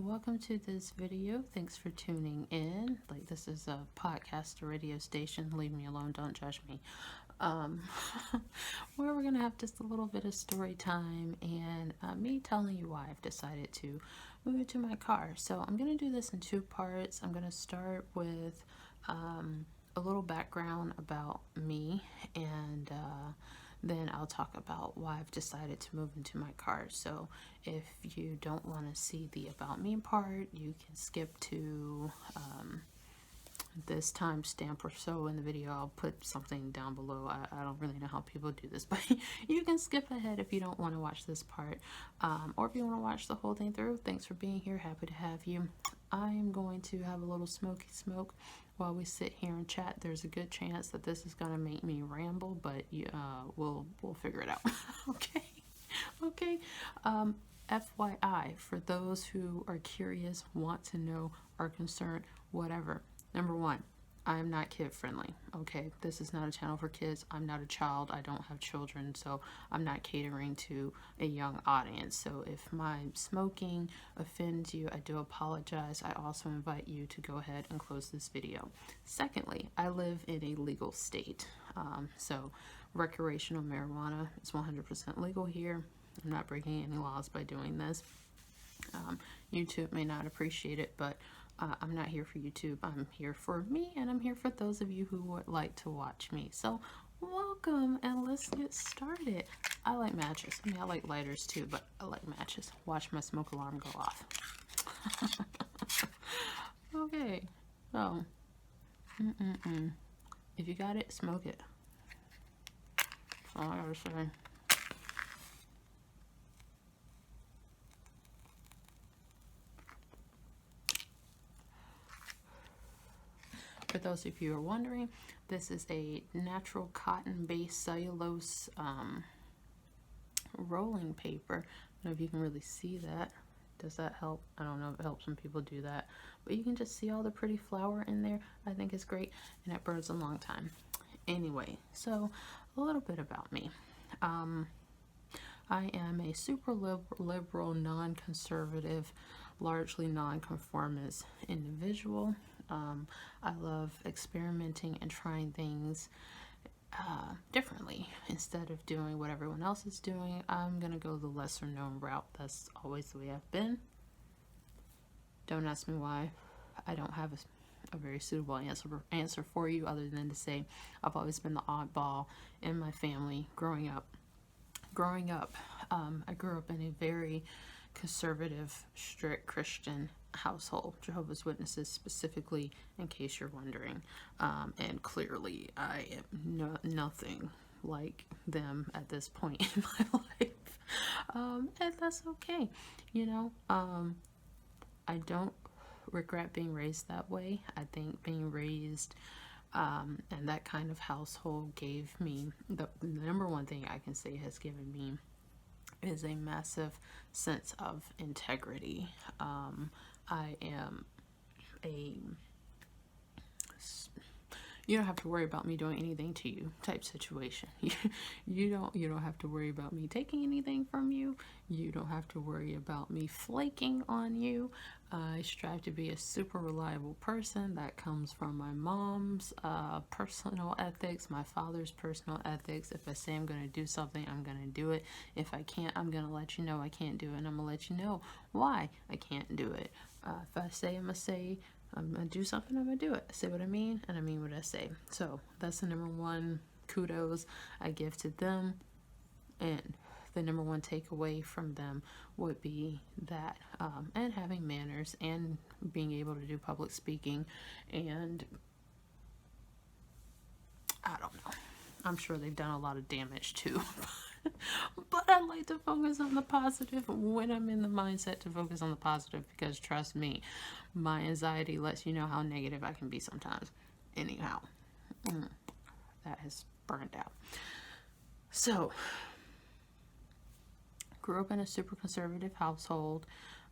welcome to this video. Thanks for tuning in. Like, this is a podcast, a radio station. Leave me alone, don't judge me. Um, where we're gonna have just a little bit of story time and me telling you why I've decided to move into my car. So I'm gonna do this in two parts. I'm gonna start with a little background about me, and then I'll talk about why I've decided to move into my car. So if you don't want to see the about me part, you can skip to this timestamp or so in the video. I'll put something down below. I don't really know how people do this, but you can skip ahead if you don't want to watch this part, or if you want to watch the whole thing through. Thanks for being here. Happy to have you. I am going to have a little smoky smoke while we sit here and chat. There's a good chance that this is going to make me ramble, but we'll figure it out. Okay. FYI, for those who are curious, want to know, are concerned, whatever. Number one, I'm not kid friendly. Okay, this is not a channel for kids. I'm not a child. I don't have children, so I'm not catering to a young audience. So if my smoking offends you, I do apologize. I also invite you to go ahead and close this video. Secondly, I live in a legal state, so recreational marijuana is 100% legal here. I'm not breaking any laws by doing this. YouTube may not appreciate it, but I'm not here for YouTube. I'm here for me, and I'm here for those of you who would like to watch me. So welcome, and let's get started. I like matches. I mean, I like lighters too, but I like matches. Watch my smoke alarm go off. Okay, so if you got it, smoke it. That's all I gotta say. For those of you who are wondering, this is a natural cotton-based cellulose rolling paper. I don't know if you can really see that. Does that help? I don't know if it helps when people do that. But you can just see all the pretty flower in there. I think it's great, and it burns a long time. Anyway, so a little bit about me. I am a super liberal, non-conservative, largely non-conformist individual. I love experimenting and trying things differently. Instead of doing what everyone else is doing, I'm gonna go the lesser known route. That's always the way I've been. Don't ask me why. I don't have a very suitable answer for you, other than to say I've always been the oddball in my family growing up. I grew up in a very conservative, strict Christian household, Jehovah's Witnesses specifically, in case you're wondering. And clearly I am nothing like them at this point in my life. And that's okay. I don't regret being raised that way. I think being raised and that kind of household gave me, the number one thing I can say has given me is a massive sense of integrity. I am you don't have to worry about me doing anything to you type situation. You don't have to worry about me taking anything from you. You don't have to worry about me flaking on you. I strive to be a super reliable person. That comes from my mom's personal ethics, my father's personal ethics. If I say I'm going to do something, I'm going to do it. If I can't, I'm going to let you know I can't do it, and I'm going to let you know why I can't do it. If I say I'm going to do something, I'm going to do it. I say what I mean, and I mean what I say. So that's the number one kudos I give to them. And the number one takeaway from them would be that, and having manners, and being able to do public speaking, and I don't know. I'm sure they've done a lot of damage too. But I like to focus on the positive when I'm in the mindset to focus on the positive, because trust me, my anxiety lets you know how negative I can be sometimes. Anyhow, that has burned out. So, grew up in a super conservative household.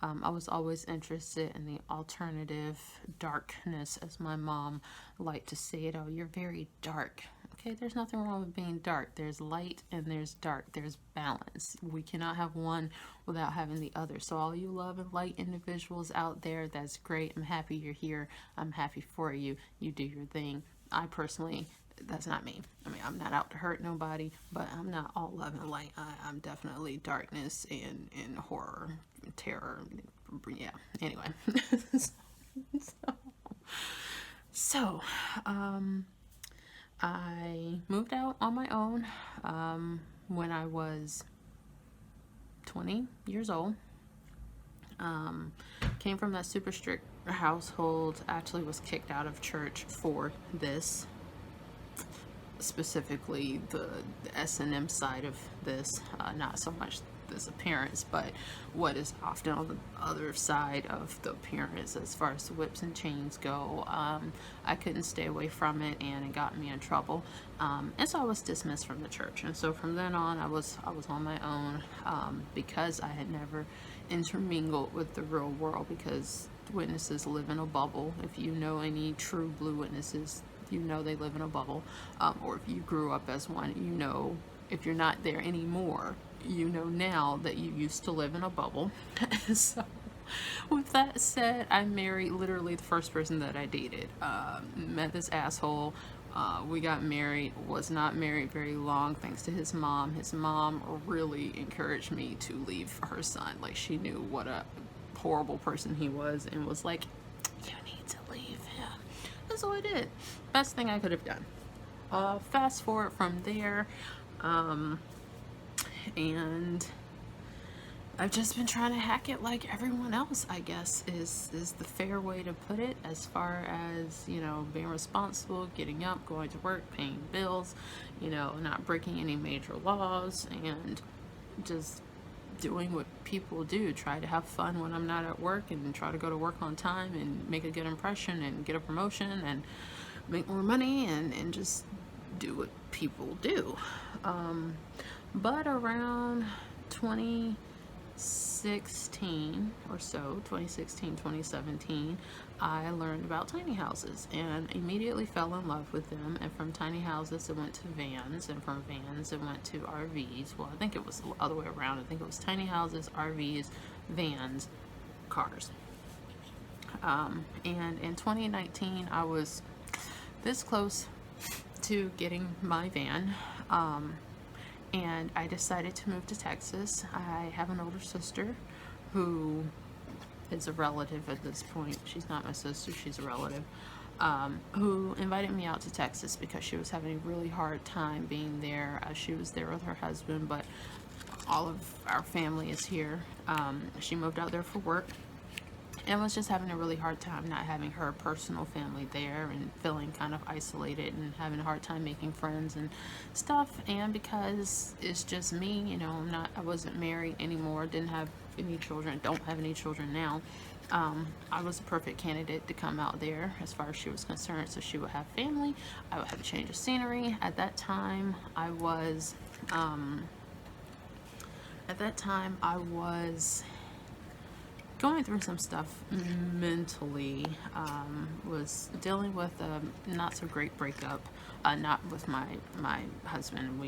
I was always interested in the alternative darkness, as my mom liked to say it. Oh, you're very dark. Okay, there's nothing wrong with being dark. There's light and there's dark. There's balance. We cannot have one without having the other. So all you love and light individuals out there, that's great. I'm happy you're here. I'm happy for you. You do your thing. I personally, that's not me. I mean, I'm not out to hurt nobody, but I'm not all love and light. I'm definitely darkness and horror, terror. Yeah. Anyway. so, I moved out on my own when I was 20 years old. Came from that super strict household. Actually was kicked out of church for this. Specifically the S&M side of this. Not so much this appearance, but what is often on the other side of the appearance as far as the whips and chains go. I couldn't stay away from it, and it got me in trouble, and so I was dismissed from the church. And so from then on, I was on my own, because I had never intermingled with the real world, because witnesses live in a bubble. If you know any true blue witnesses, you know they live in a bubble, or if you grew up as one, you know, if you're not there anymore, you know now that you used to live in a bubble. So with that said, I married literally the first person that I dated. Met this asshole. We got married, was not married very long thanks to his mom. His mom really encouraged me to leave her son. Like, she knew what a horrible person he was and was like, you need to leave him. And so I did. Best thing I could have done. Fast forward from there, and I've just been trying to hack it like everyone else, I guess, is the fair way to put it, as far as, you know, being responsible, getting up, going to work, paying bills, you know, not breaking any major laws, and just doing what people do. Try to have fun when I'm not at work, and try to go to work on time and make a good impression and get a promotion and make more money, and just do what people do. But around 2016 or so, 2016, 2017, I learned about tiny houses and immediately fell in love with them. And from tiny houses, it went to vans, and from vans, it went to RVs. Well, I think it was the other way around. I think it was tiny houses, RVs, vans, cars. And in 2019, I was this close to getting my van. And I decided to move to Texas. I have an older sister who is a relative at this point. She's not my sister, she's a relative, who invited me out to Texas because she was having a really hard time being there. She was there with her husband, but all of our family is here. She moved out there for work and was just having a really hard time not having her personal family there, and feeling kind of isolated and having a hard time making friends and stuff. And because it's just me, you know, I wasn't married anymore, didn't have any children, don't have any children now. I was a perfect candidate to come out there as far as she was concerned, so she would have family, I would have a change of scenery. At that time I was going through some stuff mentally, was dealing with a not so great breakup, not with my husband,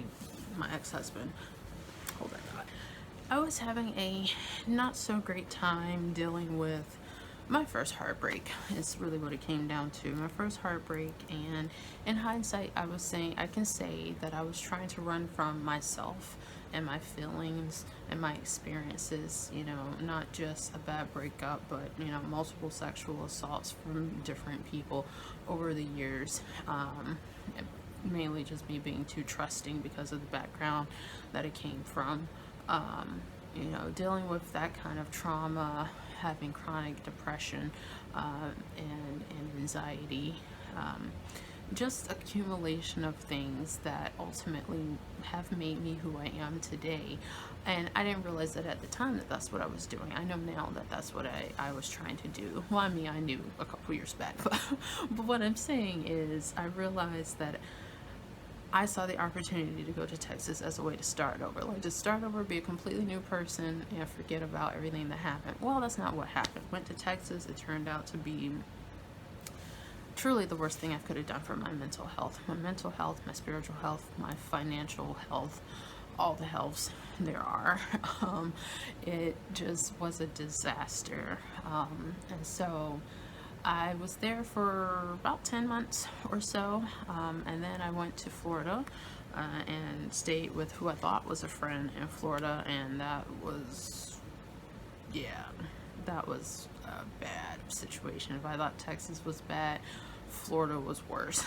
my ex-husband. Hold that thought. I was having a not so great time dealing with my first heartbreak. Is really what it came down to. My first heartbreak, and in hindsight, I can say that I was trying to run from myself and my feelings and my experiences, you know, not just a bad breakup, but, you know, multiple sexual assaults from different people over the years. Mainly just me being too trusting because of the background that it came from. You know, dealing with that kind of trauma, having chronic depression, and anxiety, just accumulation of things that ultimately have made me who I am today. And I didn't realize that at the time that that's what I was doing. I know now that that's what I was trying to do. Well, I mean, I knew a couple years back, but what I'm saying is I realized that I saw the opportunity to go to Texas as a way to start over. Like, to start over, be a completely new person, and forget about everything that happened. Well, that's not what happened. Went to Texas, it turned out to be truly the worst thing I could have done for my mental health. My mental health, my spiritual health, my financial health, all the healths there are. It just was a disaster. And so I was there for about 10 months or so. And then I went to Florida and stayed with who I thought was a friend in Florida. And that was, yeah, that was a bad situation. If I thought Texas was bad, Florida was worse.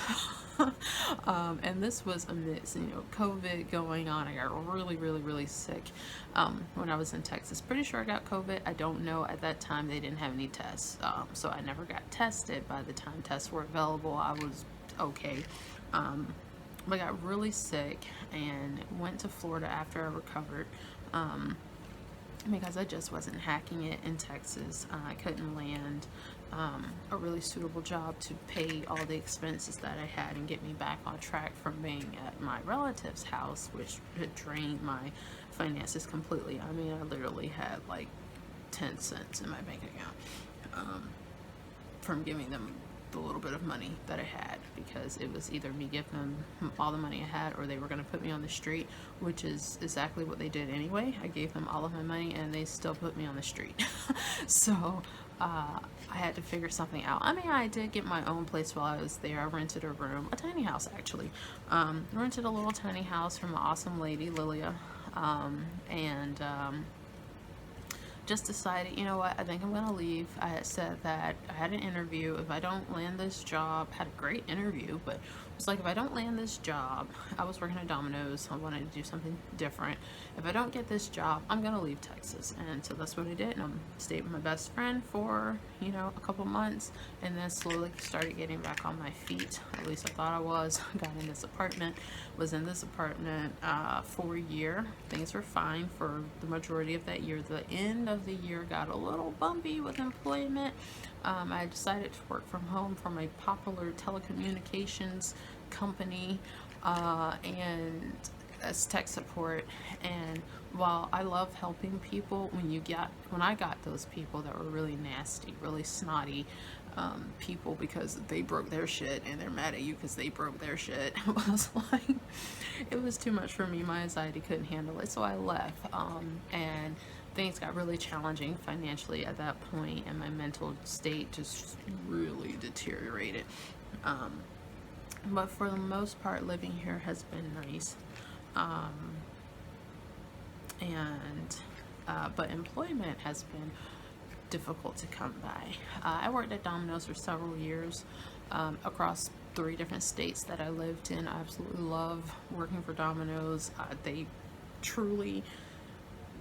And this was amidst, COVID going on. I got really, really, really sick when I was in Texas. Pretty sure I got COVID. I don't know. At that time, they didn't have any tests. So I never got tested. By the time tests were available, I was okay. But I got really sick and went to Florida after I recovered. Because I just wasn't hacking it in Texas. I couldn't land a really suitable job to pay all the expenses that I had and get me back on track from being at my relative's house, which had drained my finances completely. I mean, I literally had like 10 cents in my bank account from giving them the little bit of money that I had, because it was either me giving them all the money I had or they were going to put me on the street, which is exactly what they did anyway. I gave them all of my money and they still put me on the street. So I had to figure something out. I mean, I did get my own place while I was there. I rented a room, a tiny house actually. Rented a little tiny house from an awesome lady, Lilia, and just decided, you know what, I think I'm gonna leave. I had said that I had an interview. If I don't land this job, had a great interview, but it's like, if I don't land this job, I was working at Domino's, I wanted to do something different. If I don't get this job, I'm gonna leave Texas. And so that's what I did, and I stayed with my best friend for a couple months, and then slowly started getting back on my feet. At least I thought I was. Got in this apartment, was in this apartment for a year. Things were fine for the majority of that year. The end of the year got a little bumpy with employment. I decided to work from home from a popular telecommunications company and as tech support. And while I love helping people, when I got those people that were really nasty, really snotty people because they broke their shit and they're mad at you because they broke their shit, it was too much for me. My anxiety couldn't handle it, so I left. And things got really challenging financially at that point, and my mental state just really deteriorated. But for the most part, living here has been nice. But employment has been difficult to come by. I worked at Domino's for several years across 3 different states that I lived in. I absolutely love working for Domino's.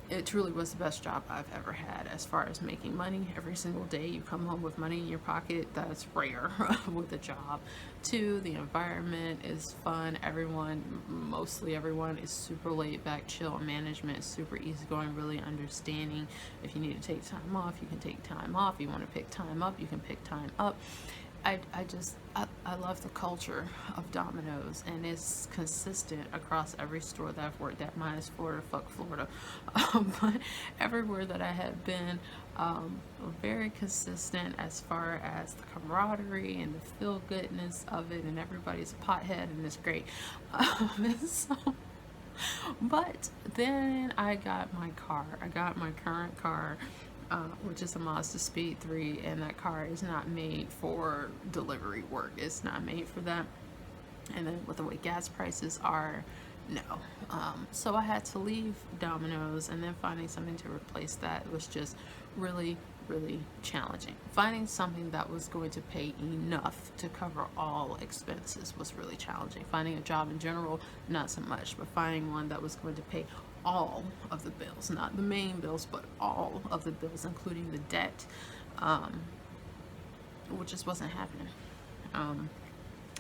It truly was the best job I've ever had as far as making money. Every single day you come home with money in your pocket. That's rare with a job. 2, the environment is fun. Mostly everyone is super laid back, chill. Management is super easygoing, really understanding. If you need to take time off, you can take time off. If you want to pick time up, you can pick time up. I love the culture of Domino's, and it's consistent across every store that I've worked at, minus Florida. Fuck Florida. But everywhere that I have been, very consistent as far as the camaraderie and the feel goodness of it, and everybody's a pothead, and it's great. But then I got my car. I got my current car, which is a Mazda Speed 3, and that car is not made for delivery work. It's not made for that. And then with the way gas prices are, no. So I had to leave Domino's, and then finding something to replace that was just really, really challenging. Finding something that was going to pay enough to cover all expenses was really challenging. Finding a job in general, not so much, but finding one that was going to pay all of the bills, not the main bills, but all of the bills, including the debt, which just wasn't happening.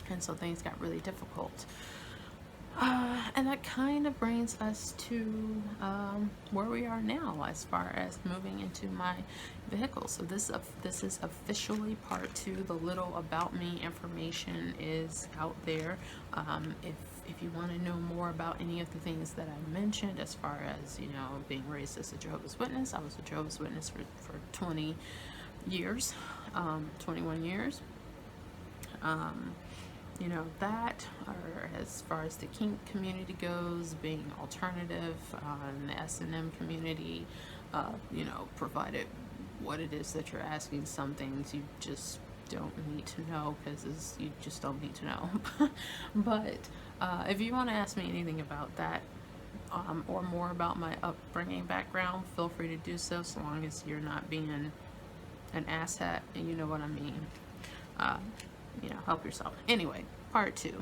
And so things got really difficult. And that kind of brings us to where we are now as far as moving into my vehicle. So this is officially part 2. The little about me information is out there. If you want to know more about any of the things that I mentioned, as far as being raised as a Jehovah's Witness, I was a Jehovah's Witness for 20 years, 21 years. You know, that, or as far as the kink community goes, being alternative, in the S&M community, you know, provided what it is that you're asking, some things you just don't need to know because you just don't need to know. But if you want to ask me anything about that, or more about my upbringing background, feel free to do so, so long as you're not being an asshat, and you know what I mean. You know, help yourself. Anyway, part 2.